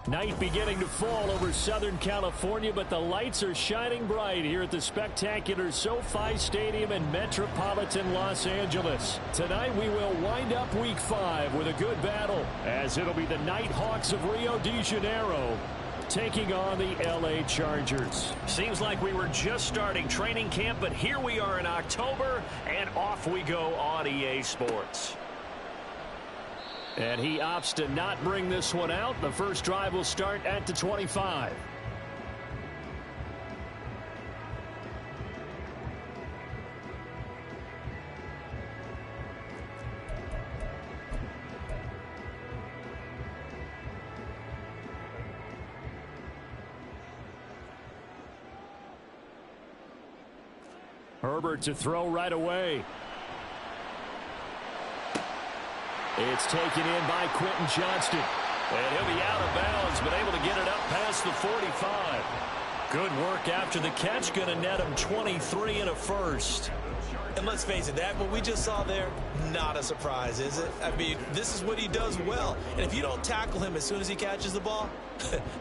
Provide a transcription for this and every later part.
Night beginning to fall over Southern California, but the lights are shining bright here at the spectacular SoFi Stadium in metropolitan Los Angeles. Tonight we will wind up Week 5 with a good battle, as it'll be the Nighthawks of Rio de Janeiro taking on the LA Chargers. Seems like we were just starting training camp, but here we are in October, and off we go on EA Sports. And he opts to not bring this one out. The first drive will start at the 25. Herbert to throw right away. It's taken in by Quentin Johnston. And he'll be out of bounds, but able to get it up past the 45. Good work after the catch. Going to net him 23 and a first. And let's face it, that what we just saw there, not a surprise, is it? I mean, this is what he does well. And if you don't tackle him as soon as he catches the ball,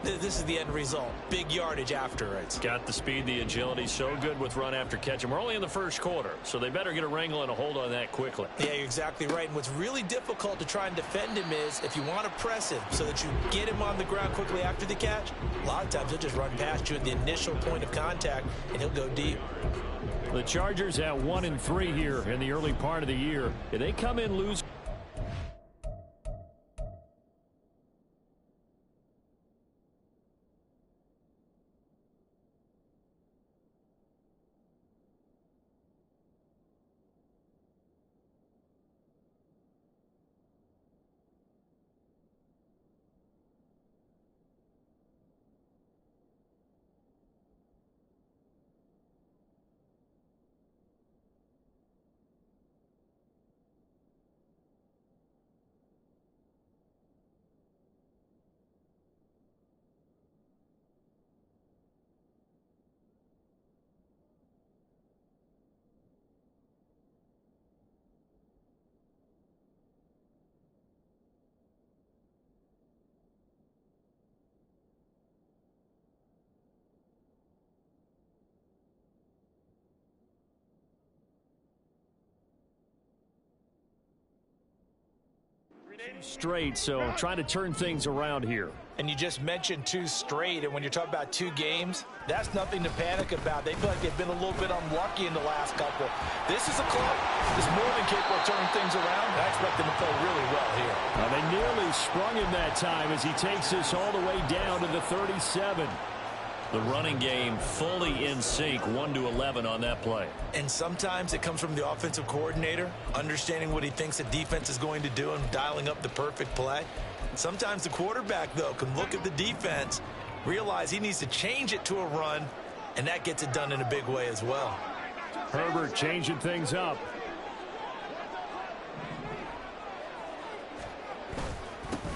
this is the end result. Big yardage after it. Got the speed, the agility, so good with run after catch. And we're only in the first quarter, so they better get a wrangle and a hold on that quickly. Yeah, you're exactly right. And what's really difficult to try and defend him is if you want to press him so that you get him on the ground quickly after the catch, a lot of times he'll just run past you at the initial point of contact, and he'll go deep. The Chargers at 1-3 here in the early part of the year. If they come in lose. Straight, so trying to turn things around here. And you just mentioned 2 straight, and when you're talking about 2 games, that's nothing to panic about. They feel like they've been a little bit unlucky in the last couple. This is a club that's more than capable of turning things around. I expect them to play really well here. They nearly sprung him that time as he takes this all the way down to the 37. The running game fully in sync, 1-11 on that play. And sometimes it comes from the offensive coordinator, understanding what he thinks the defense is going to do and dialing up the perfect play. Sometimes the quarterback, though, can look at the defense, realize he needs to change it to a run, and that gets it done in a big way as well. Herbert changing things up.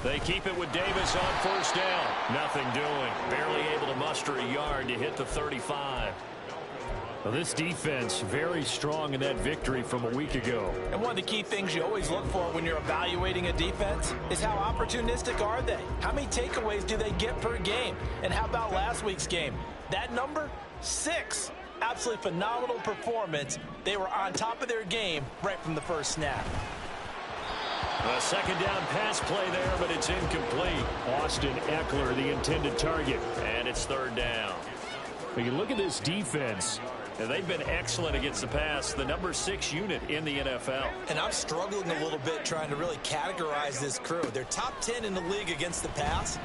They keep it with Davis on first down. Nothing doing. Barely able to muster a yard to hit the 35. Well, this defense very strong in that victory from a week ago. And one of the key things you always look for when you're evaluating a defense is how opportunistic are they? How many takeaways do they get per game? And how about last week's game? That number, 6. Absolutely phenomenal performance. They were on top of their game right from the first snap. A second down pass play there, but it's incomplete. Austin Eckler, the intended target. And it's third down. When you look at this defense, and they've been excellent against the pass, the number 6 unit in the NFL. And I'm struggling a little bit trying to really categorize this crew. They're top 10 in the league against the pass,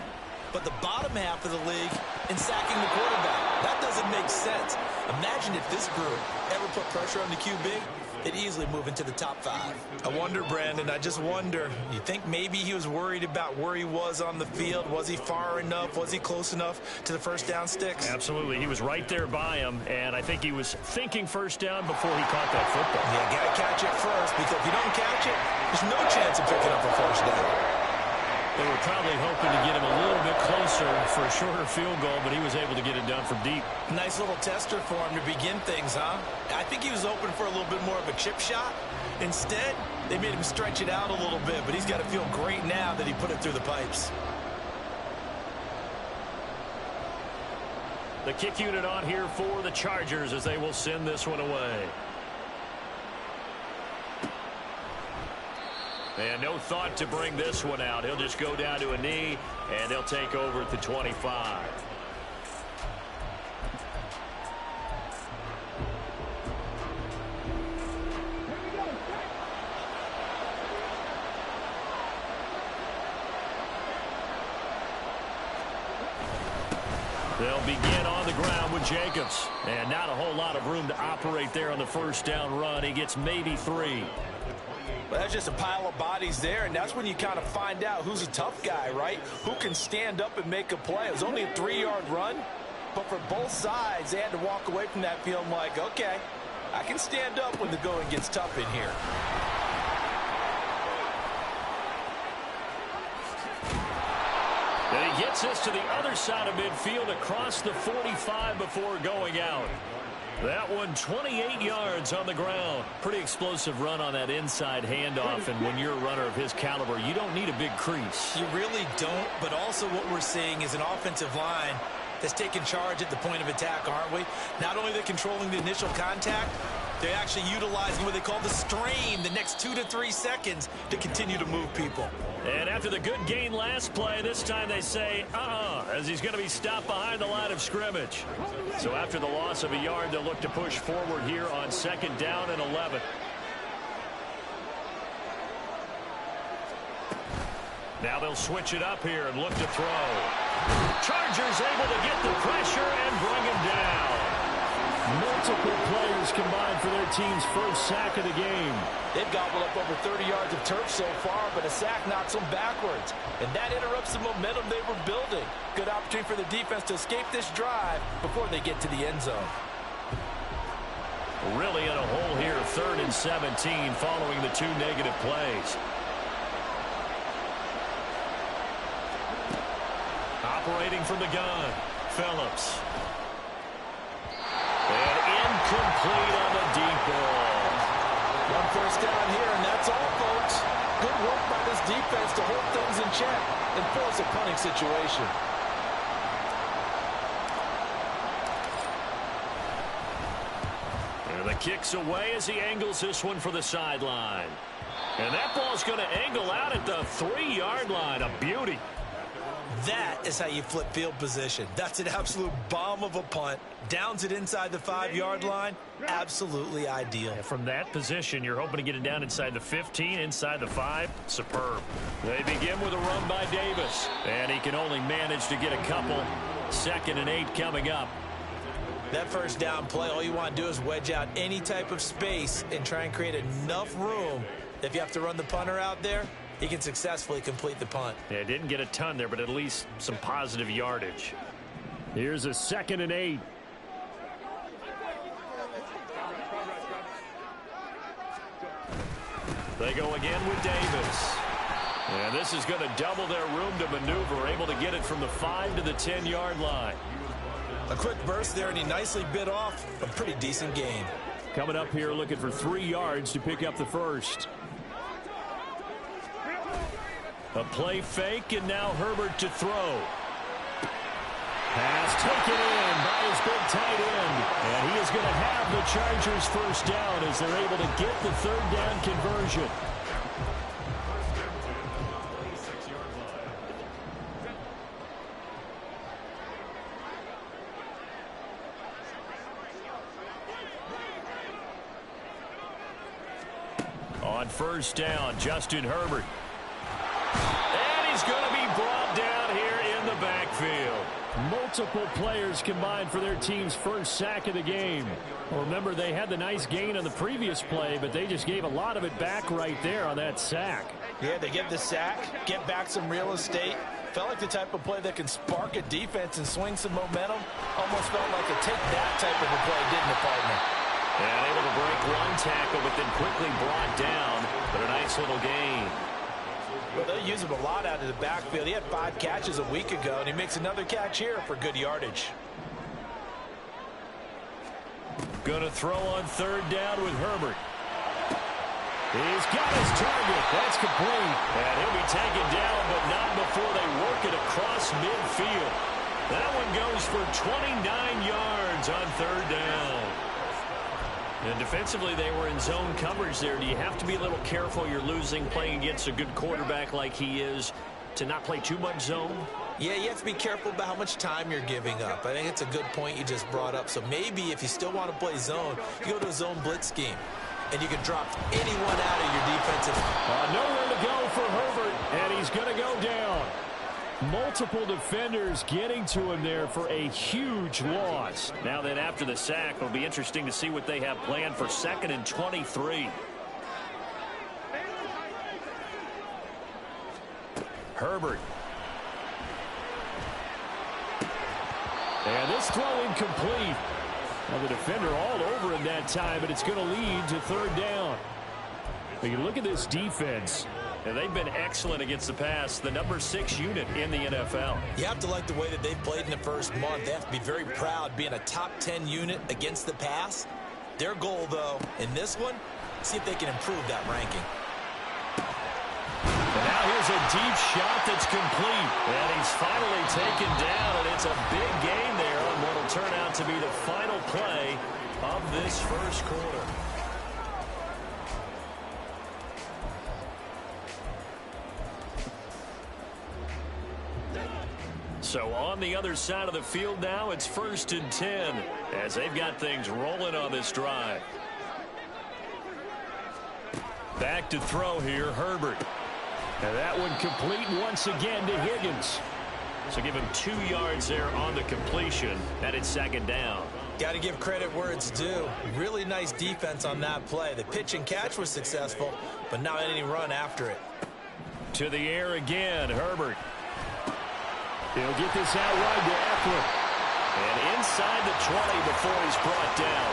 but the bottom half of the league in sacking the quarterback. That doesn't make sense. Imagine if this group ever put pressure on the QB, they'd easily move into the top 5. I wonder, Brandon, I just wonder, you think maybe he was worried about where he was on the field? Was he far enough? Was he close enough to the first down sticks? Absolutely. He was right there by him, and I think he was thinking first down before he caught that football. Yeah, got to catch it first, because if you don't catch it, there's no chance of picking up a first down. They were probably hoping to get him a little bit closer for a shorter field goal, but he was able to get it done from deep. Nice little tester for him to begin things, huh? I think he was open for a little bit more of a chip shot. Instead, they made him stretch it out a little bit, but he's got to feel great now that he put it through the pipes. The kick unit on here for the Chargers as they will send this one away. And no thought to bring this one out. He'll just go down to a knee, and they'll take over at the 25. They'll begin on the ground with Jacobs. And not a whole lot of room to operate there on the first down run. He gets maybe 3. Well, that's just a pile of bodies there, and that's when you kind of find out who's a tough guy, right? Who can stand up and make a play. It was only a 3-yard run, but for both sides, they had to walk away from that feeling like, okay, I can stand up when the going gets tough in here. And he gets this to the other side of midfield across the 45 before going out. That one 28 yards on the ground. Pretty explosive run on that inside handoff, and when you're a runner of his caliber, you don't need a big crease. You really don't, but also what we're seeing is an offensive line that's taking charge at the point of attack, aren't we? Not only are they controlling the initial contact, they're actually utilizing what they call the strain, the next 2 to 3 seconds to continue to move people. And after the good gain last play, this time they say, as he's going to be stopped behind the line of scrimmage. So after the loss of a yard, they'll look to push forward here on 2nd down and 11. Now they'll switch it up here and look to throw. Chargers able to get the pressure and bring him down. Multiple players combined for their team's first sack of the game. They've gobbled up over 30 yards of turf so far, but a sack knocks them backwards. And that interrupts the momentum they were building. Good opportunity for the defense to escape this drive before they get to the end zone. Really in a hole here, 3rd and 17 following the 2 negative plays. Operating from the gun, Phillips. And incomplete on the deep ball. 1 first down here, and that's all, folks. Good work by this defense to hold things in check and force a punting situation. And the kick's away as he angles this one for the sideline. And that ball's going to angle out at the 3-yard line. A beauty. That is how you flip field position. That's an absolute bomb of a punt. Downs it inside the 5-yard line. Absolutely ideal. And from that position, you're hoping to get it down inside the 15, inside the 5. Superb. They begin with a run by Davis. And he can only manage to get a couple. 2nd and 8 coming up. That first down play, all you want to do is wedge out any type of space and try and create enough room. If you have to run the punter out there, he can successfully complete the punt. Yeah, didn't get a ton there, but at least some positive yardage. Here's a 2nd and 8. They go again with Davis. And this is going to double their room to maneuver, able to get it from the 5 to the 10-yard line. A quick burst there, and he nicely bit off a pretty decent gain. Coming up here looking for 3 yards to pick up the first. A play fake, and now Herbert to throw. Pass taken in by his big tight end. And he is going to have the Chargers first down as they're able to get the 3rd down conversion. On first down, Justin Herbert. And he's going to be brought down here in the backfield. Multiple players combined for their team's first sack of the game. Well, remember, they had the nice gain on the previous play, but they just gave a lot of it back right there on that sack. Yeah, they get the sack, get back some real estate. Felt like the type of play that can spark a defense and swing some momentum. Almost felt like a take-that type of a play, didn't it, partner? And able to break one tackle, but then quickly brought down. But a nice little gain. Well, they'll use him a lot out of the backfield. He had 5 catches a week ago, and he makes another catch here for good yardage. Going to throw on 3rd down with Herbert. He's got his target. That's complete. And he'll be taken down, but not before they work it across midfield. That one goes for 29 yards on third down. And defensively, they were in zone coverage there. Do you have to be a little careful? You're losing playing against a good quarterback like he is to not play too much zone? Yeah, you have to be careful about how much time you're giving up. I think it's a good point you just brought up. So maybe if you still want to play zone, you go to a zone blitz scheme. And you can drop anyone out of your defensive. Nowhere to go for Herbert, and he's going to go down. Multiple defenders getting to him there for a huge loss. Now then, after the sack, it'll be interesting to see what they have planned for 2nd and 23. Herbert. And this throw incomplete. Well, the defender all over him that time, but it's going to lead to third down. But you look at this defense. And they've been excellent against the pass, the number 6 unit in the NFL. You have to like the way that they've played in the first month. They have to be very proud being a top 10 unit against the pass. Their goal, though, in this one, see if they can improve that ranking. And now here's a deep shot that's complete. And he's finally taken down, and it's a big gain there on what will turn out to be the final play of this first quarter. So on the other side of the field now, it's 1st and 10 as they've got things rolling on this drive. Back to throw here, Herbert. And that one complete once again to Higgins. So give him 2 yards there on the completion, and it's 2nd down. Got to give credit where it's due. Really nice defense on that play. The pitch and catch was successful, but not any run after it. To the air again, Herbert. He'll get this out wide to Eckler. And inside the 20 before he's brought down.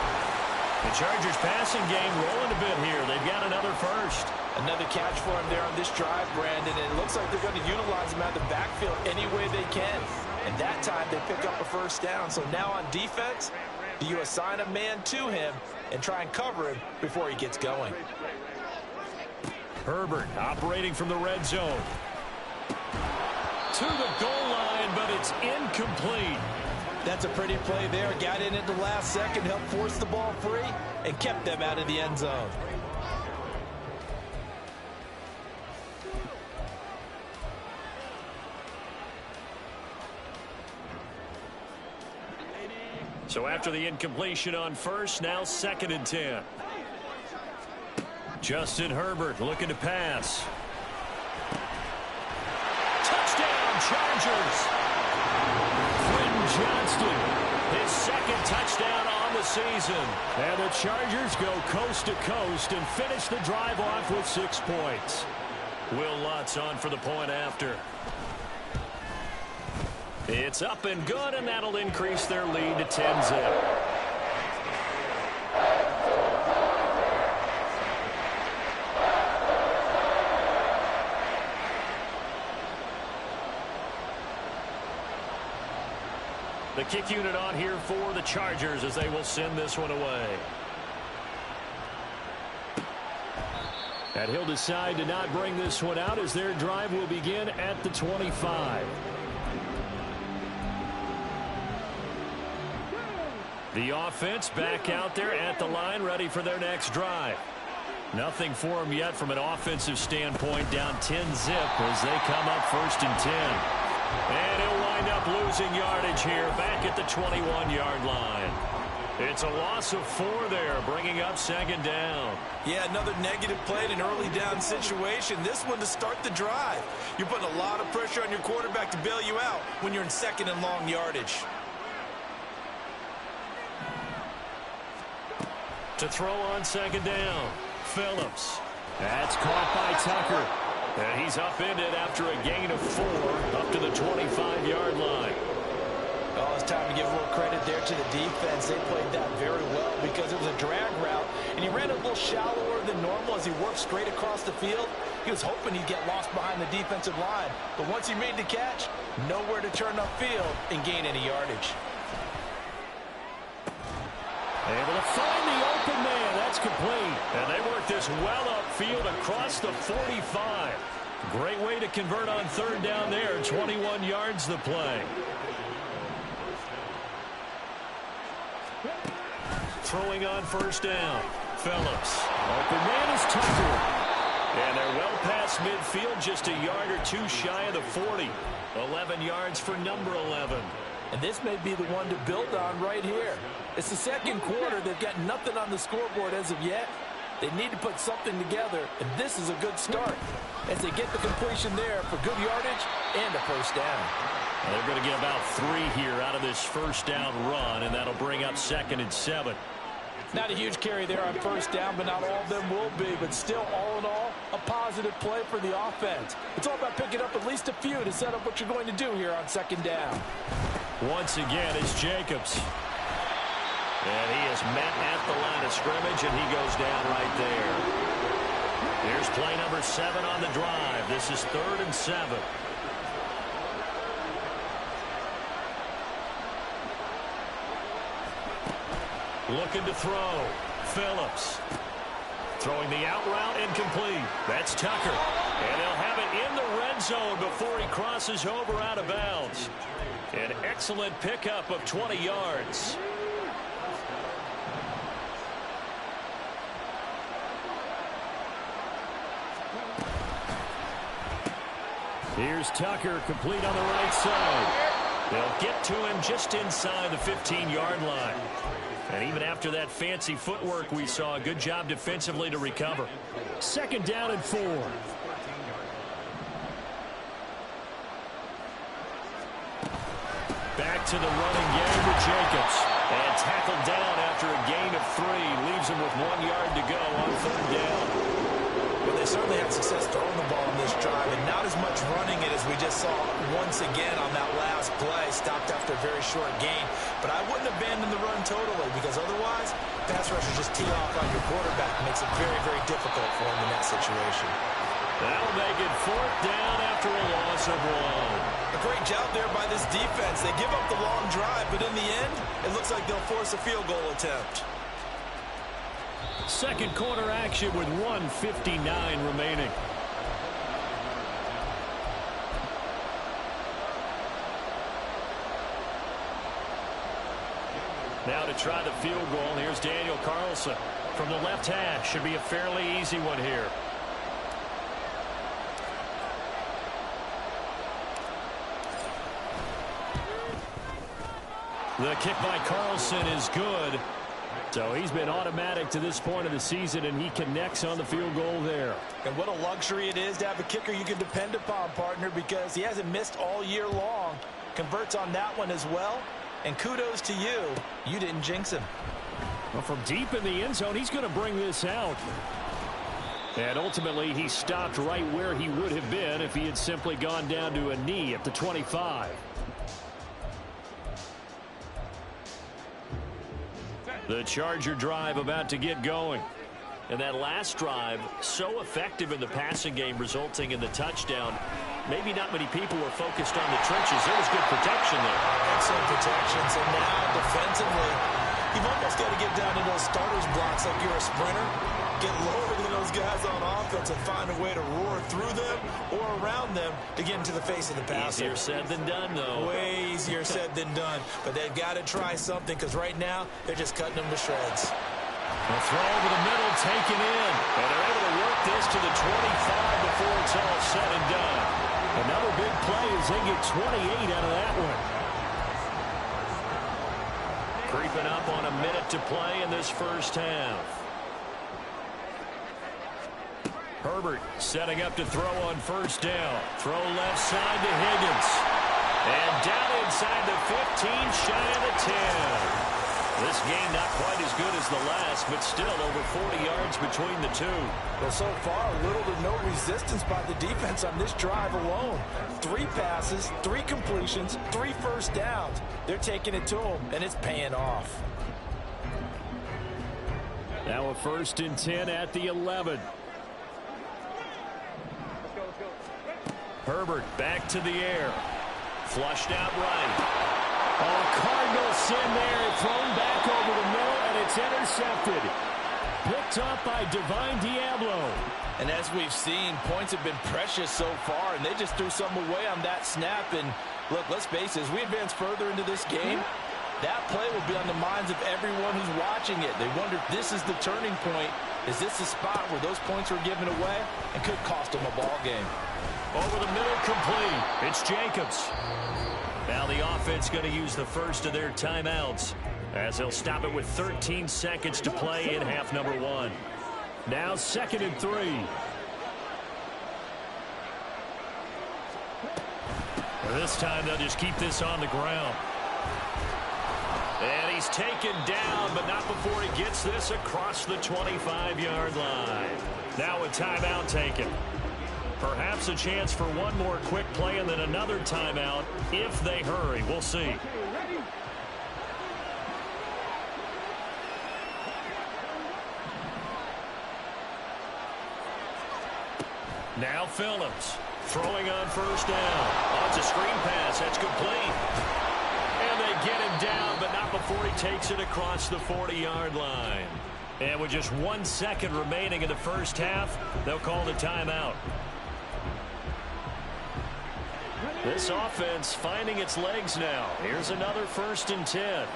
The Chargers passing game rolling a bit here. They've got another first. Another catch for him there on this drive, Brandon. And it looks like they're going to utilize him out of the backfield any way they can. And that time they pick up a first down. So now on defense, you assign a man to him and try and cover him before he gets going. Herbert operating from the red zone. To the goal line, but it's incomplete. That's a pretty play there. Got in at the last second, helped force the ball free, and kept them out of the end zone. So after the incompletion on first, now 2nd and 10. Justin Herbert looking to pass. Chargers. Quentin Johnston, His 2nd touchdown on the season. and the Chargers go coast to coast and finish the drive off with 6 points. Will Lutz on for the point after. It's up and good, and that'll increase their lead to 10-zip. The kick unit on here for the Chargers as they will send this one away. And he'll decide to not bring this one out as their drive will begin at the 25. The offense back out there at the line, ready for their next drive. Nothing for them yet from an offensive standpoint, down 10-zip as they come up 1st and 10. And he'll wind up losing yardage here back at the 21-yard line. It's a loss of 4 there, bringing up 2nd down. Yeah, another negative play in an early down situation. This one to start the drive. You're putting a lot of pressure on your quarterback to bail you out when you're in 2nd and long yardage. To throw on 2nd down, Phillips. That's caught by Tucker. And he's upended after a gain of 4 up to the 25-yard line. Oh, it's time to give a little credit there to the defense. They played that very well because it was a drag route, and he ran a little shallower than normal as he worked straight across the field. He was hoping he'd get lost behind the defensive line, but once he made the catch, nowhere to turn upfield and gain any yardage. Able to find the open man. That's complete. And they work this well upfield across the 45. Great way to convert on 3rd down there. 21 yards the play. throwing on first down. Phillips. Open man is Tucker. And they're well past midfield, just a yard or two shy of the 40. 11 yards for number 11. And this may be the one to build on right here. It's the second quarter. They've got nothing on the scoreboard as of yet. They need to put something together, and this is a good start as they get the completion there for good yardage and a first down. They're going to get about 3 here out of this first down run, and that'll bring up 2nd and 7. Not a huge carry there on first down, but not all of them will be. But still, all in all, a positive play for the offense. It's all about picking up at least a few to set up what you're going to do here on 2nd down. Once again, it's Jacobs. And he is met at the line of scrimmage, and he goes down right there. Here's play number 7 on the drive. This is 3rd and 7. Looking to throw. Phillips. Throwing the out route, incomplete. That's Tucker. And they'll have it in the red zone before he crosses over out of bounds. An excellent pickup of 20 yards. Here's Tucker, complete on the right side. They'll get to him just inside the 15-yard line. And even after that fancy footwork we saw, a good job defensively to recover. 2nd down and 4. Back to the running game with Jacobs. And tackled down after a gain of 3. Leaves him with 1 yard to go on 3rd down. Well, they certainly had success throwing the ball in this drive, and not as much running it as we just saw once again on that last play. Stopped after a very short gain. But I wouldn't abandon the run totally, because otherwise, pass rushers just tee off on your quarterback. It makes it very, very difficult for him in that situation. That'll make it 4th down after a loss of 1. A great job there by this defense. They give up the long drive, but in the end, it looks like they'll force a field goal attempt. Second quarter action with 1:59 remaining. Now to try the field goal, here's Daniel Carlson from the left hash. Should be a fairly easy one here. The kick by Carlson is good. So he's been automatic to this point of the season, and he connects on the field goal there. And what a luxury it is to have a kicker you can depend upon, partner, because he hasn't missed all year long. Converts on that one as well. And kudos to you. You didn't jinx him. Well, from deep in the end zone, he's going to bring this out. And ultimately, he stopped right where he would have been if he had simply gone down to a knee at the 25. The Charger drive about to get going. And that last drive, so effective in the passing game, resulting in the touchdown. Maybe not many people were focused on the trenches. There was good protection there. Excellent protection. So now, defensively, you've almost got to get down to those starters blocks like you're a sprinter. Get lower than those guys on offense and find a way to roar through them or around them to get into the face of the passer. Easier said than done, though. Way easier said than done. But they've got to try something, because right now, they're just cutting them to shreds. A throw over the middle, taken in. And they're able to work this to the 25 before it's all said and done. Another big play as they get 28 out of that one. Creeping up on a minute to play in this first half. Herbert setting up to throw on first down. Throw left side to Higgins. And down inside the 15, shy of the 10. This game not quite as good as the last, but still over 40 yards between the two. Well, so far, little to no resistance by the defense on this drive alone. 3 passes, 3 completions, 3 first downs. They're taking it to them, and it's paying off. Now a 1st and 10 at the 11. Herbert back to the air. Flushed out right. Oh, Cardinal sin there, thrown back over the middle, and it's intercepted. Picked up by Divine Diablo. And as we've seen, points have been precious so far, and they just threw some away on that snap. And look, let's face it, as we advance further into this game, That play will be on the minds of everyone who's watching it. They wonder if this is the turning point. Is this the spot where those points were given away and could cost them a ball game? Over the middle, complete. It's Jacobs. Now the offense going to use the first of their timeouts as they'll stop it with 13 seconds to play in half number 1. Now 2nd and 3. This time they'll just keep this on the ground. And he's taken down, but not before he gets this across the 25-yard line. Now a timeout taken. Perhaps a chance for one more quick play and then another timeout if they hurry. We'll see. Now Phillips throwing on first down. Oh, it's a screen pass. That's complete. And they get him down, but not before he takes it across the 40-yard line. And with just 1 second remaining in the first half, they'll call the timeout. This offense finding its legs now. Here's another 1st and 10.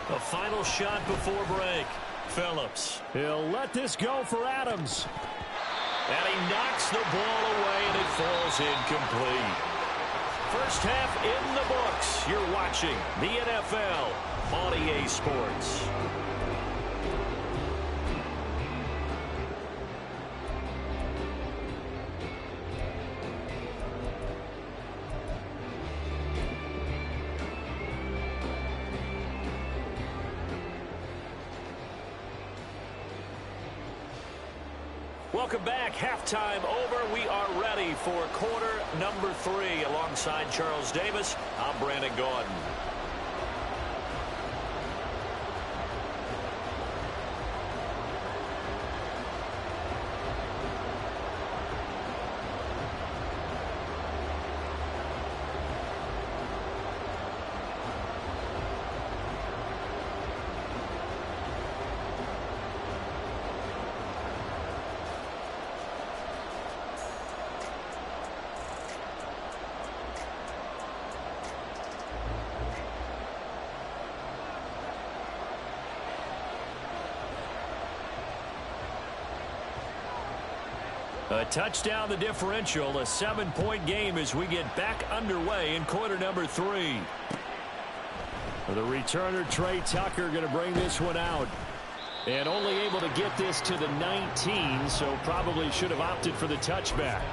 The final shot before break. Phillips. He'll let this go for Adams. And he knocks the ball away, and it falls incomplete. First half in the books. You're watching the NFL on EA Sports. Welcome back. Halftime over. We are ready for quarter number 3. Alongside Charles Davis, I'm Brandon Gordon. A touchdown the differential, a 7-point game as we get back underway in quarter number 3. The returner, Trey Tucker, going to bring this one out. And only able to get this to the 19, so probably should have opted for the touchback.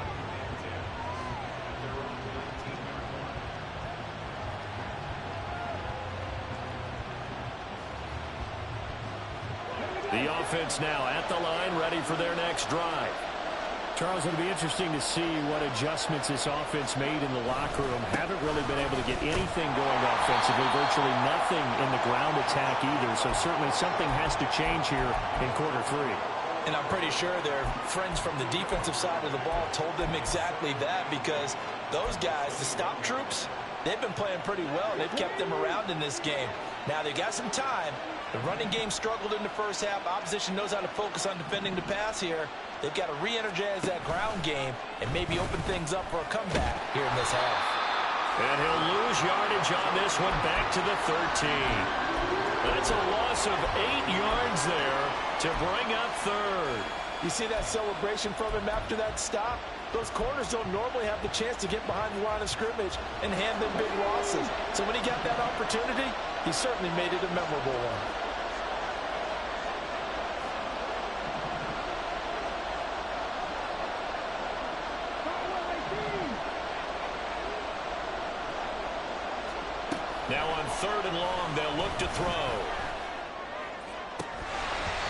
The offense now at the line, ready for their next drive. Charles, it'll be interesting to see what adjustments this offense made in the locker room. Haven't really been able to get anything going offensively, virtually nothing in the ground attack either. So certainly something has to change here in quarter 3. And I'm pretty sure their friends from the defensive side of the ball told them exactly that, because those guys, the stop troops, they've been playing pretty well. They've kept them around in this game. Now they've got some time. The running game struggled in the first half. Opposition knows how to focus on defending the pass here. They've got to re-energize that ground game and maybe open things up for a comeback here in this half. And he'll lose yardage on this one, back to the 13. That's a loss of 8 yards there to bring up 3rd. You see that celebration from him after that stop? Those corners don't normally have the chance to get behind the line of scrimmage and hand them big losses. So when he got that opportunity, he certainly made it a memorable one. Now on 3rd and long, they'll look to throw.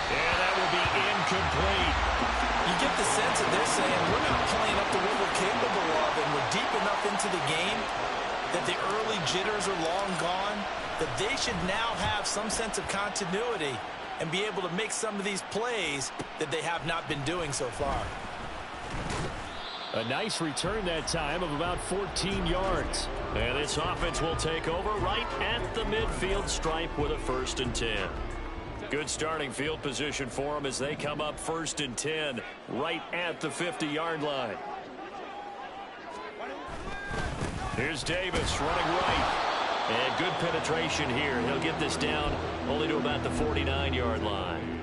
And that will be incomplete. You get the sense that they're saying we're not playing up to what we're capable of, and we're deep enough into the game that the early jitters are long gone, that they should now have some sense of continuity and be able to make some of these plays that they have not been doing so far. A nice return that time of about 14 yards. And this offense will take over right at the midfield stripe with a 1st and 10. Good starting field position for them as they come up 1st and 10 right at the 50-yard line. Here's Davis running right. And good penetration here. He'll get this down only to about the 49-yard line.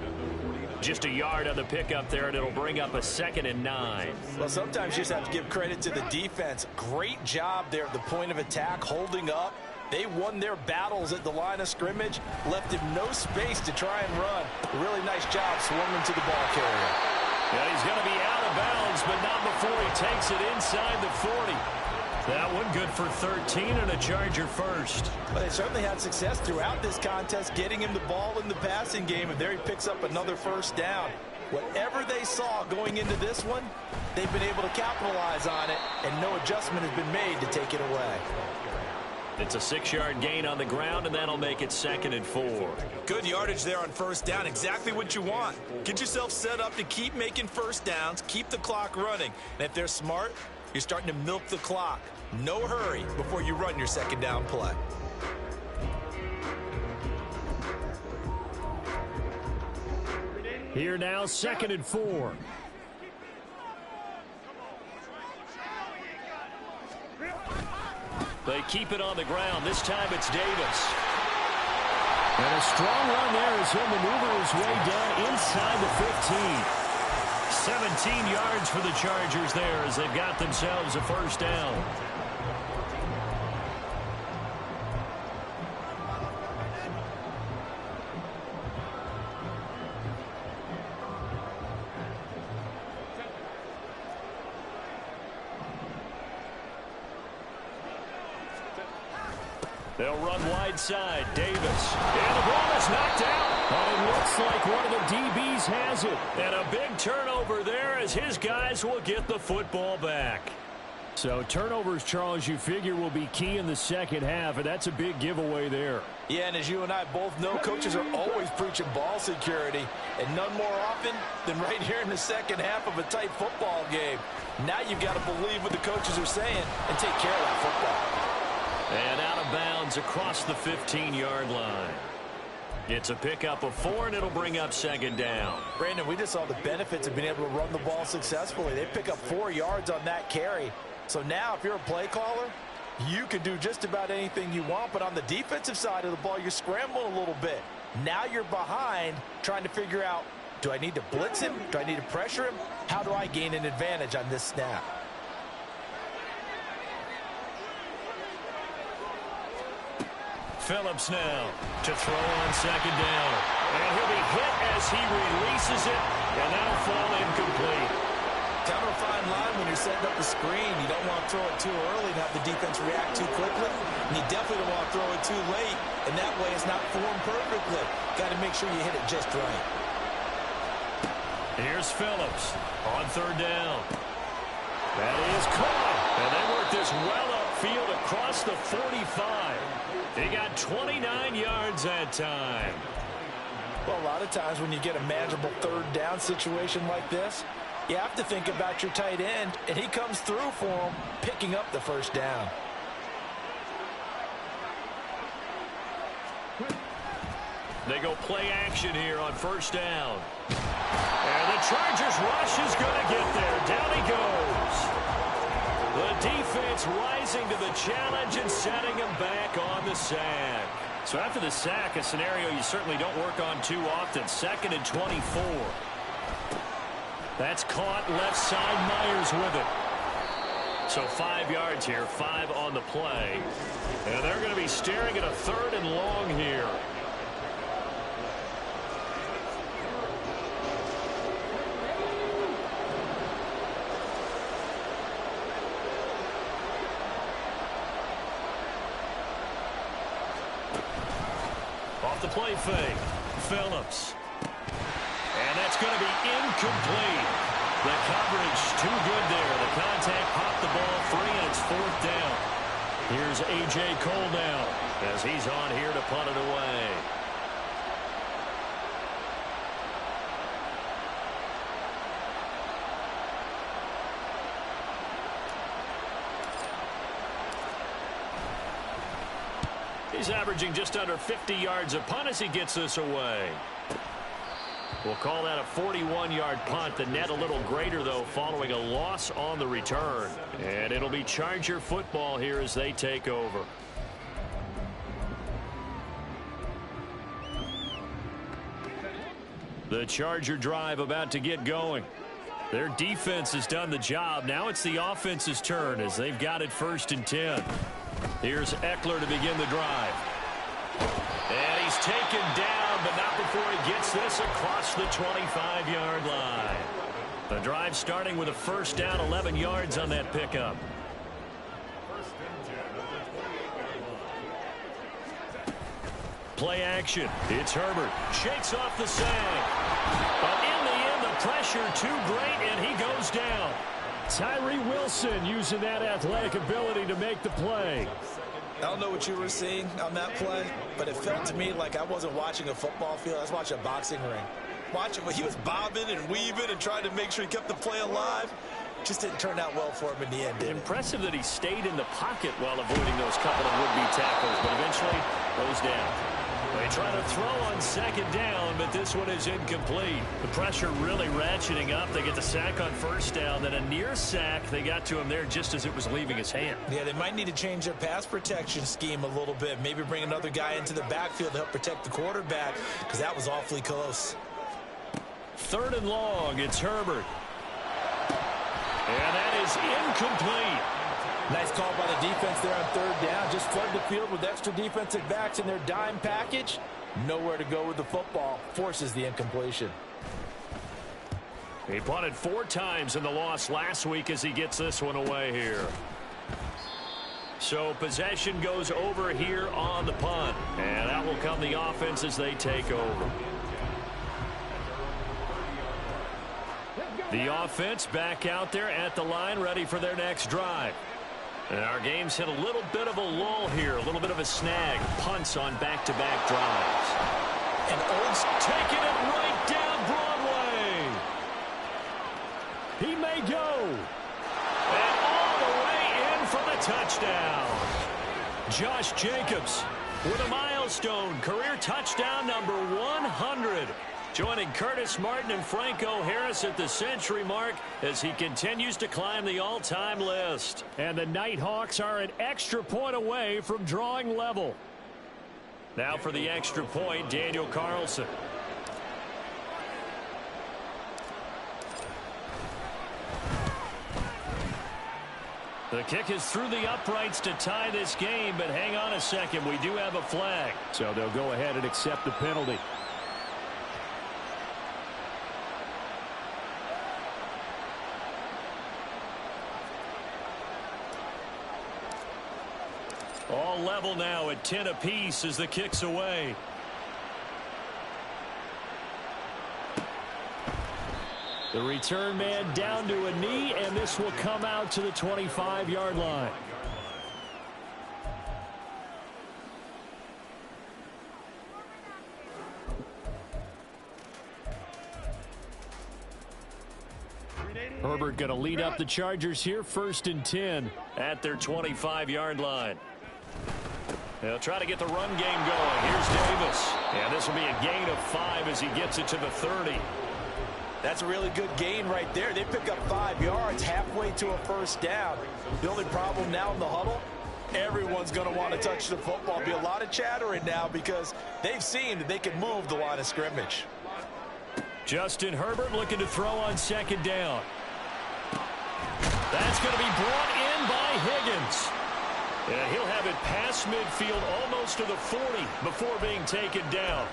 Just a yard on the pickup there, and it'll bring up a 2nd and 9. Well, sometimes you just have to give credit to the defense. Great job there at the point of attack, holding up. They won their battles at the line of scrimmage, left him no space to try and run. A really nice job swarming to the ball carrier. Yeah, he's going to be out of bounds, but not before he takes it inside the 40. That one good for 13 and a Charger first. Well, they certainly had success throughout this contest, getting him the ball in the passing game, and there he picks up another first down. Whatever they saw going into this one, they've been able to capitalize on it, and no adjustment has been made to take it away. It's a 6-yard gain on the ground, and that'll make it 2nd and 4. Good yardage there on first down. Exactly what you want. Get yourself set up to keep making first downs, keep the clock running. And if they're smart, you're starting to milk the clock. No hurry before you run your second down play. Here now, 2nd and 4. They keep it on the ground. This time it's Davis. And a strong run there as he'll maneuver his way down inside the 15. 17 yards for the Chargers there as they've got themselves a first down. They'll run wide side. Davis. And the ball is knocked out. And it looks like one of the DBs has it. And a big turnover there as his guys will get the football back. So turnovers, Charles, you figure will be key in the second half, and that's a big giveaway there. Yeah, and as you and I both know, coaches are always preaching ball security, and none more often than right here in the second half of a tight football game. Now you've got to believe what the coaches are saying and take care of that football. And out of bounds across the 15-yard line. It's a pickup of 4, and it'll bring up 2nd down. Brandon, we just saw the benefits of being able to run the ball successfully. They pick up 4 yards on that carry. So now if you're a play caller, you can do just about anything you want. But on the defensive side of the ball, you're scrambling a little bit. Now you're behind trying to figure out, do I need to blitz him? Do I need to pressure him? How do I gain an advantage on this snap? Phillips now to throw on 2nd down. And he'll be hit as he releases it, and that'll fall incomplete. Kind of a fine line when you're setting up the screen. You don't want to throw it too early and have the defense react too quickly. And you definitely don't want to throw it too late, and that way it's not formed perfectly. Got to make sure you hit it just right. Here's Phillips on 3rd down. That is caught. And they work this well upfield across the 45. He got 29 yards that time. Well, a lot of times when you get a manageable 3rd down situation like this, you have to think about your tight end, and he comes through for him, picking up the first down. They go play action here on 1st down. And the Chargers rush is going to get there. Down he goes. The defense rising to the challenge and setting him back on the sack. So after the sack, a scenario you certainly don't work on too often. 2nd and 24. That's caught left side. Myers with it. So 5 yards here, 5 on the play. And they're going to be staring at a 3rd and long here. Off the play fake. Phillips. And that's going to be incomplete. The coverage too good there. The contact popped the ball free, and it's 4th down. Here's A.J. Cole now as he's on here to punt it away. He's averaging just under 50 yards a punt as he gets this away. We'll call that a 41-yard punt. The net a little greater, though, following a loss on the return. And it'll be Charger football here as they take over. The Charger drive about to get going. Their defense has done the job. Now it's the offense's turn as they've got it 1st and 10. Here's Eckler to begin the drive. And he's taken down, but not before he gets this across the 25-yard line. The drive starting with a 1st down, 11 yards on that pickup. Play action. It's Herbert. Shakes off the sag. But in the end, the pressure too great, and he goes down. Tyree Wilson using that athletic ability to make the play. I don't know what you were seeing on that play, but it felt to me like I wasn't watching a football field. I was watching a boxing ring. He was bobbing and weaving and trying to make sure he kept the play alive. Just didn't turn out well for him in the end, did it? Impressive that he stayed in the pocket while avoiding those couple of would-be tackles, but eventually goes down. They try to throw on 2nd down, but this one is incomplete. The pressure really ratcheting up. They get the sack on 1st down, then a near sack. They got to him there just as it was leaving his hand. Yeah, they might need to change their pass protection scheme a little bit. Maybe bring another guy into the backfield to help protect the quarterback, because that was awfully close. 3rd and long. It's Herbert. And that is incomplete. Nice call by the defense there on 3rd down. Just flood the field with extra defensive backs in their dime package. Nowhere to go with the football. Forces the incompletion. He punted 4 times in the loss last week as he gets this one away here. So possession goes over here on the punt. And that will come the offense as they take over. The offense back out there at the line, ready for their next drive. And our game's hit a little bit of a lull here, a little bit of a snag. Punts on back-to-back drives. And Olds taking it right down Broadway. He may go. And all the way in for the touchdown. Josh Jacobs with a milestone, career touchdown number 100. Joining Curtis Martin and Franco Harris at the century mark as he continues to climb the all-time list. And the Nighthawks are an extra point away from drawing level. Now for the extra point, Daniel Carlson. The kick is through the uprights to tie this game, but hang on a second. We do have a flag. So they'll go ahead and accept the penalty. All level now at 10 apiece as the kick's away. The return man down to a knee, and this will come out to the 25-yard line. Herbert going to lead up the Chargers here, 1st and 10 at their 25-yard line. They'll try to get the run game going. Here's Davis. And this will be a gain of 5 as he gets it to the 30. That's a really good gain right there. They pick up 5 yards halfway to a 1st down. The only problem now in the huddle, everyone's going to want to touch the football. Be a lot of chattering now because they've seen that they can move the line of scrimmage. Justin Herbert looking to throw on 2nd down. That's going to be brought in by Higgins. And he'll have it past midfield almost to the 40 before being taken down.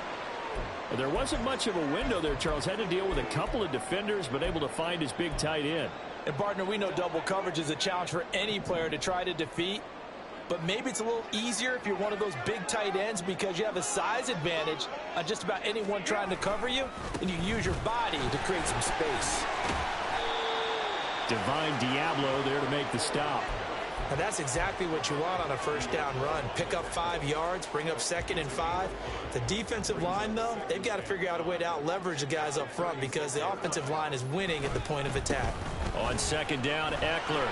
There wasn't much of a window there, Charles. Had to deal with a couple of defenders, but able to find his big tight end. And, partner, we know double coverage is a challenge for any player to try to defeat. But maybe it's a little easier if you're one of those big tight ends because you have a size advantage on just about anyone trying to cover you, and you use your body to create some space. Divine Diablo there to make the stop. And that's exactly what you want on a 1st down run. Pick up 5 yards, bring up 2nd and 5. The defensive line, though, they've got to figure out a way to out-leverage the guys up front because the offensive line is winning at the point of attack. On 2nd down, Eckler.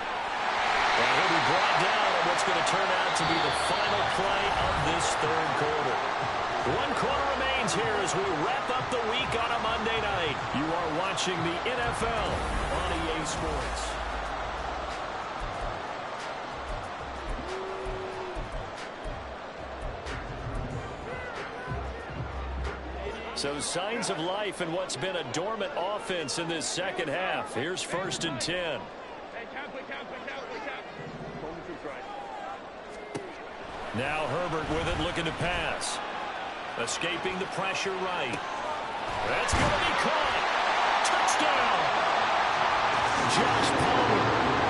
And he'll be brought down on what's going to turn out to be the final play of this 3rd quarter. 1 quarter remains here as we wrap up the week on a Monday night. You are watching the NFL on EA Sports. So signs of life in what's been a dormant offense in this second half. Here's 1st and 10. Now Herbert with it, looking to pass. Escaping the pressure right. That's going to be caught. Touchdown. Josh Palmer,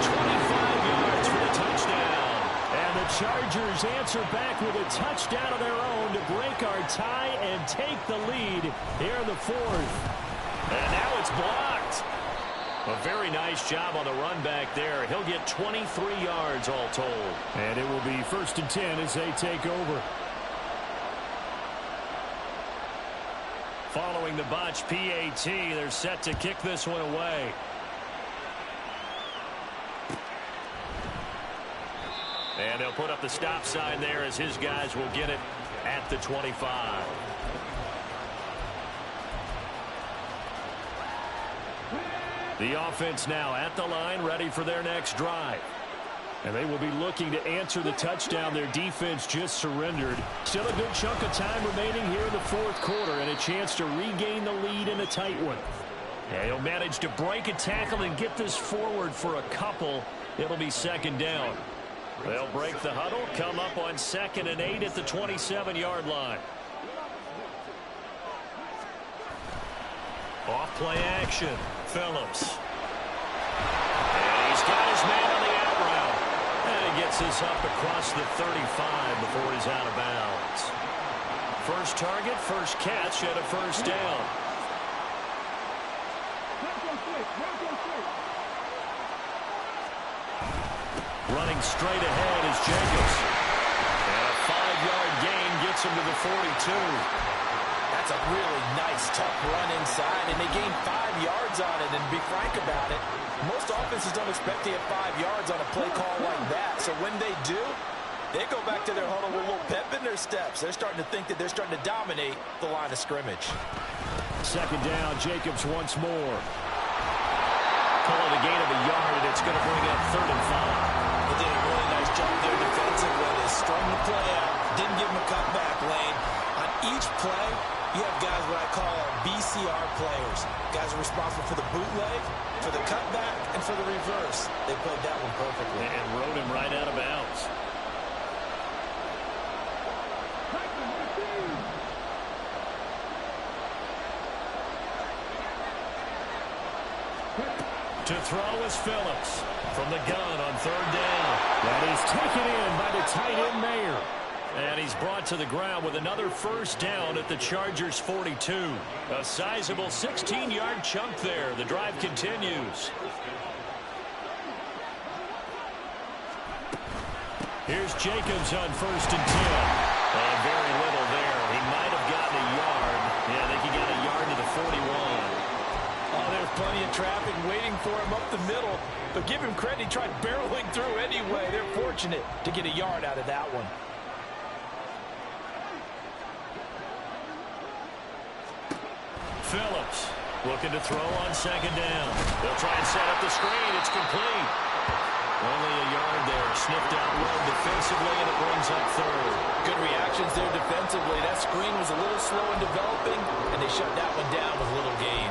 25 yards for the touchdown. And the Chargers answer back with a touchdown of their own to break our tie and take the lead here in the 4th. And now it's blocked. A very nice job on the run back there. He'll get 23 yards all told. And it will be 1st and 10 as they take over. Following the botch PAT, they're set to kick this one away. And they'll put up the stop sign there as his guys will get it at the 25. The offense now at the line, ready for their next drive. And they will be looking to answer the touchdown their defense just surrendered. Still a good chunk of time remaining here in the 4th quarter and a chance to regain the lead in a tight one. And he'll manage to break a tackle and get this forward for a couple. It'll be 2nd down. They'll break the huddle, come up on 2nd and 8 at the 27-yard line. Off play action. Phillips. And he's got his man on the out route. And he gets this up across the 35 before he's out of bounds. First target, first catch at a 1st down. Running straight ahead is Jacobs. And a 5-yard gain gets him to the 42. That's a really nice, tough run inside, and they gained 5 yards on it. And to be frank about it, most offenses don't expect to get 5 yards on a play call like that. So when they do, they go back to their huddle with a little pep in their steps. They're starting to think that they're starting to dominate the line of scrimmage. 2nd down, Jacobs once more. Call it a gain of a yard, and it's going to bring up 3rd and 5. They did a really nice job there defensively. They strung the play out, didn't give them a cutback lane. On each play, you have guys what I call BCR players. Guys are responsible for the bootleg, for the cutback, and for the reverse. They played that one perfectly. And rode him right out of bounds. To throw is Phillips from the gun on 3rd down. That is taken in by the tight end Mayer. And he's brought to the ground with another 1st down at the Chargers 42. A sizable 16-yard chunk there. The drive continues. Here's Jacobs on 1st and 10. And very little there. He might have gotten a yard. Yeah, I think he got a yard to the 41. Oh, there's plenty of traffic waiting for him up the middle. But give him credit, he tried barreling through anyway. They're fortunate to get a yard out of that one. Phillips looking to throw on 2nd down. They'll try and set up the screen. It's complete. Only a yard there. Sniffed out well defensively, and it brings up 3rd. Good reactions there defensively. That screen was a little slow in developing, and they shut that one down with little gain.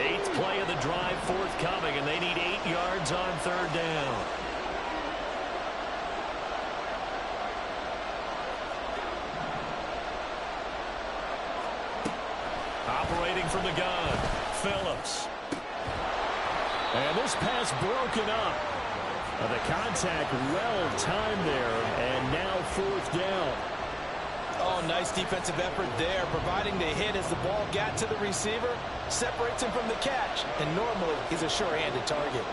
Eighth play of the drive forthcoming, and they need 8 yards on 3rd down. Operating from the gun, Phillips. And this pass broken up. The contact well timed there, and now 4th down. Oh, nice defensive effort there, providing the hit as the ball got to the receiver, separates him from the catch, and normally he's a sure-handed target.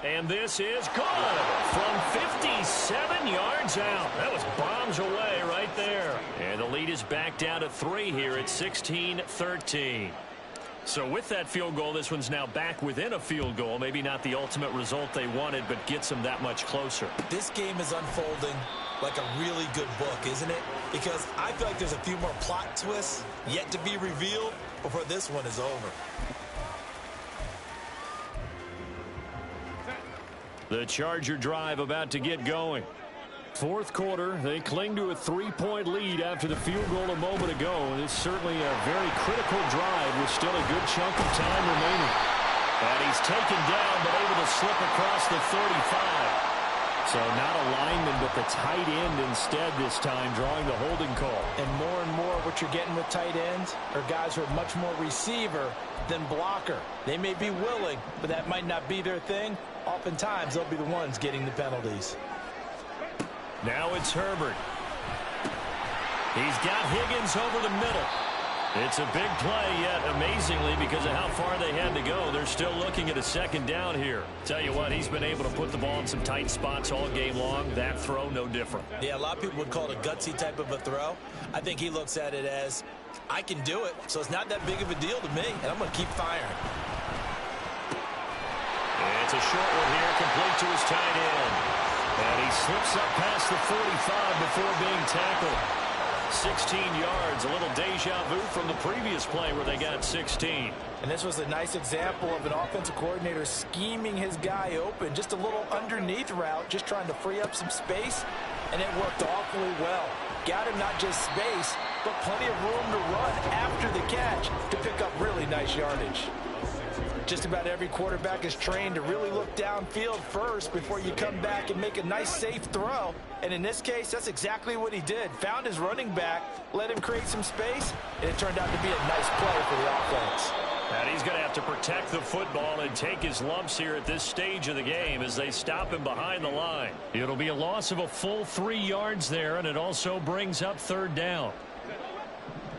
And this is good from 57 yards out. That was bombed comes away right there. And the lead is back down to 3 here at 16-13. So with that field goal, this one's now back within a field goal. Maybe not the ultimate result they wanted, but gets them that much closer. This game is unfolding like a really good book, isn't it? Because I feel like there's a few more plot twists yet to be revealed before this one is over. The Charger drive about to get going. Fourth quarter, they cling to a 3-point lead after the field goal a moment ago. It's certainly a very critical drive with still a good chunk of time remaining. And he's taken down but able to slip across the 35. So not a lineman but the tight end instead this time drawing the holding call. And more what you're getting with tight ends are guys who are much more receiver than blocker. They may be willing, but that might not be their thing. Oftentimes, they'll be the ones getting the penalties. Now it's Herbert. He's got Higgins over the middle. It's a big play, yet amazingly, because of how far they had to go, they're still looking at a second down here. Tell you what, he's been able to put the ball in some tight spots all game long. That throw, no different. Yeah, a lot of people would call it a gutsy type of a throw. I think he looks at it as, I can do it, so it's not that big of a deal to me, and I'm going to keep firing. It's a short one here, complete to his tight end. And he slips up past the 45 before being tackled. 16 yards, a little deja vu from the previous play where they got 16. And this was a nice example of an offensive coordinator scheming his guy open. Just a little underneath route, just trying to free up some space, and it worked awfully well. Got him not just space, but plenty of room to run after the catch to pick up really nice yardage. Just about every quarterback is trained to really look downfield first before you come back and make a nice, safe throw. And in this case, that's exactly what he did. Found his running back, let him create some space, and it turned out to be a nice play for the offense. And he's going to have to protect the football and take his lumps here at this stage of the game as they stop him behind the line. It'll be a loss of a full 3 yards there, and it also brings up third down.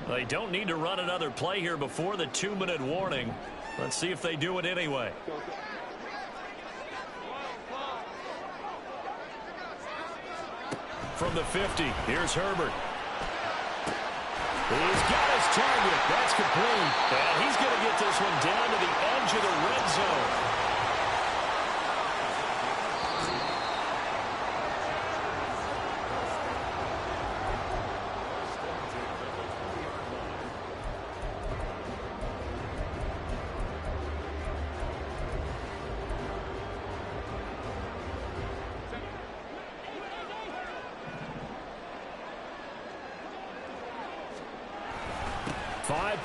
They don't need to run another play here before the 2-minute warning. Let's see if they do it anyway. From the 50, here's Herbert. He's got his target. That's complete. And he's going to get this one down to the edge of the red zone.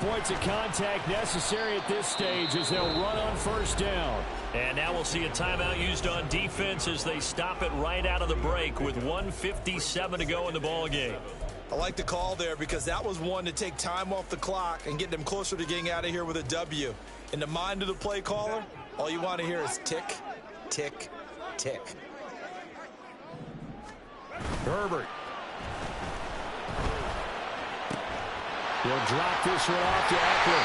Points of contact necessary at this stage as they'll run on first down. And now we'll see a timeout used on defense as they stop it right out of the break with 1:57 to go in the ball game. I like the call there because that was one to take time off the clock and get them closer to getting out of here with a W. In the mind of the play caller, all you want to hear is tick, tick, tick. Herbert. He'll drop this one off to Eckler.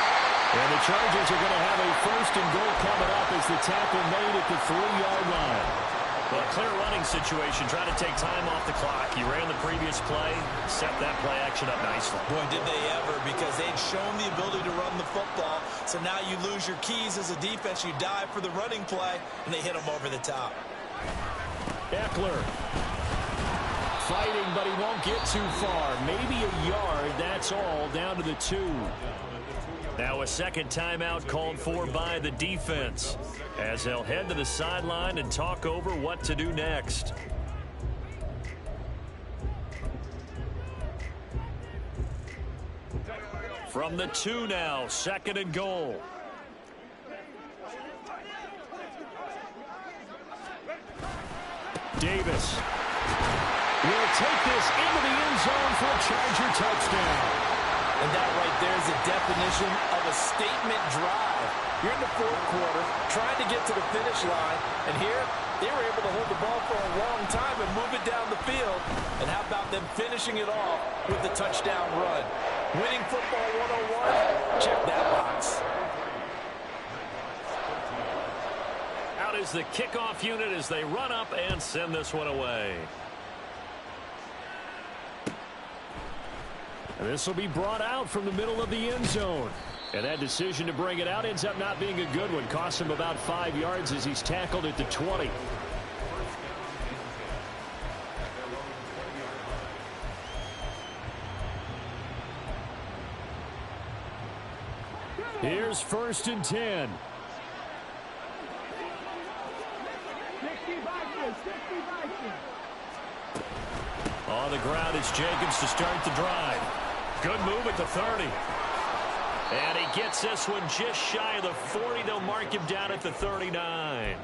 And the Chargers are going to have a first and goal coming up as the tackle made at the 3-yard line. Well, clear running situation, trying to take time off the clock. He ran the previous play, set that play action up nicely. Boy, did they ever, because they'd shown the ability to run the football. So now you lose your keys as a defense. You dive for the running play, and they hit him over the top. Eckler. Fighting, but he won't get too far. Maybe a yard, that's all, down to the 2. Now a second timeout called for by the defense as they'll head to the sideline and talk over what to do next. From the 2 now, second and goal. Davis will take this into the end zone for a Charger touchdown. And that right there is the definition of a statement drive. You're in the fourth quarter, trying to get to the finish line, and here they were able to hold the ball for a long time and move it down the field. And how about them finishing it off with the touchdown run? Winning football 101, check that box. Out is the kickoff unit as they run up and send this one away. And this will be brought out from the middle of the end zone. And that decision to bring it out ends up not being a good one. Costs him about 5 yards as he's tackled at the 20. Here's 1st and 10. On the ground, it's Jacobs to start the drive. Good move at the 30. And he gets this one just shy of the 40. They'll mark him down at the 39.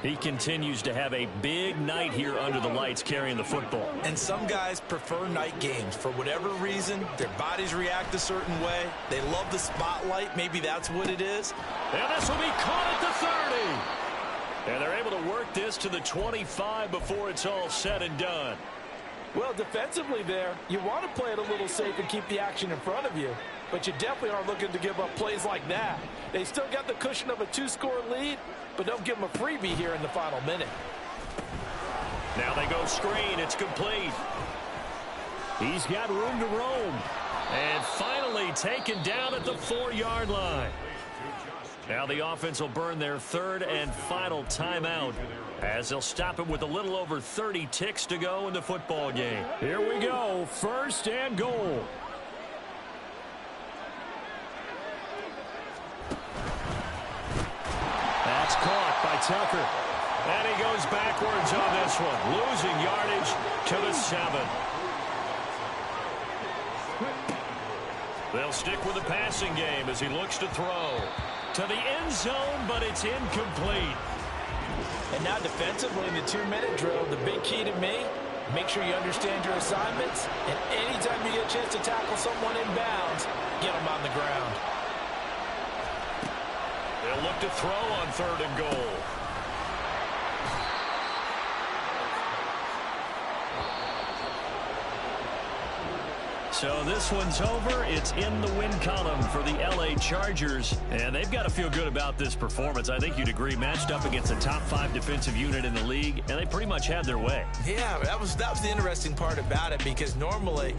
He continues to have a big night here under the lights carrying the football. And some guys prefer night games. For whatever reason, their bodies react a certain way. They love the spotlight. Maybe that's what it is. And this will be caught at the 30. And they're able to work this to the 25 before it's all said and done. Well, defensively there, you want to play it a little safe and keep the action in front of you. But you definitely aren't looking to give up plays like that. They still got the cushion of a 2-score lead, but don't give them a freebie here in the final minute. Now they go screen. It's complete. He's got room to roam. And finally taken down at the 4-yard line. Now the offense will burn their 3rd and final timeout as they'll stop it with a little over 30 ticks to go in the football game. Here we go. 1st and goal. That's caught by Tucker. And he goes backwards on this one, losing yardage to the 7. They'll stick with the passing game as he looks to throw to the end zone, but it's incomplete. And now defensively in the 2-minute drill, the big key to me, make sure you understand your assignments, and anytime you get a chance to tackle someone in bounds, get them on the ground. They'll look to throw on 3rd and goal. So this one's over. It's in the win column for the LA Chargers. And they've got to feel good about this performance. I think you'd agree, matched up against a top 5 defensive unit in the league, and they pretty much had their way. Yeah, that was the interesting part about it, because normally